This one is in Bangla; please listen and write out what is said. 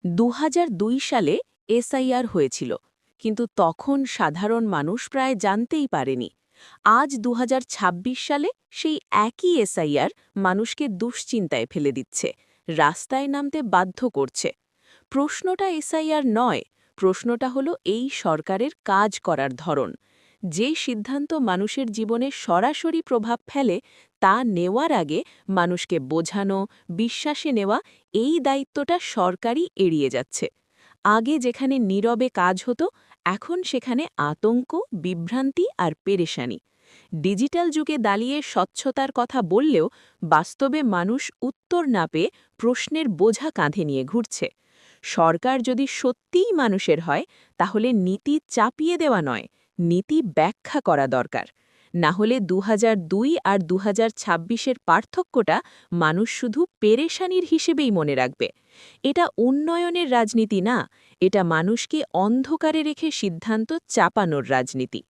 ২০০২ সালে এসআইআর হয়েছিল, কিন্তু তখন সাধারণ মানুষ প্রায় জানতেই পারেনি। আজ ২০২৬ সালে সেই একই এসআইআর মানুষকে দুশ্চিন্তায় ফেলে দিচ্ছে, রাস্তায় নামতে বাধ্য করছে। প্রশ্নটা এসআইআর নয়, প্রশ্নটা হলো এই সরকারের কাজ করার ধরন। যে সিদ্ধান্ত মানুষের জীবনে সরাসরি প্রভাব ফেলে তা নেওয়ার আগে মানুষকে বোঝানো, বিশ্বাসে নেওয়া, এই দায়িত্বটা সরকারই এড়িয়ে যাচ্ছে। আগে যেখানে নীরবে কাজ হতো, এখন সেখানে আতঙ্ক, বিভ্রান্তি আর পেরেশানি। ডিজিটাল যুগে দাঁড়িয়ে স্বচ্ছতার কথা বললেও বাস্তবে মানুষ উত্তর না পেয়ে প্রশ্নের বোঝা কাঁধে নিয়ে ঘুরছে। সরকার যদি সত্যিই মানুষের হয়, তাহলে নীতি চাপিয়ে দেওয়া নয়, নীতি ব্যাখ্যা করা দরকার। না হলে ২০০২ আর ২০২৬-এর পার্থক্যটা মানুষ শুধু পেরেশানির হিসেবেই মনে রাখবে। এটা উন্নয়নের রাজনীতি না, এটা মানুষকে অন্ধকারে রেখে সিদ্ধান্ত চাপানোর রাজনীতি।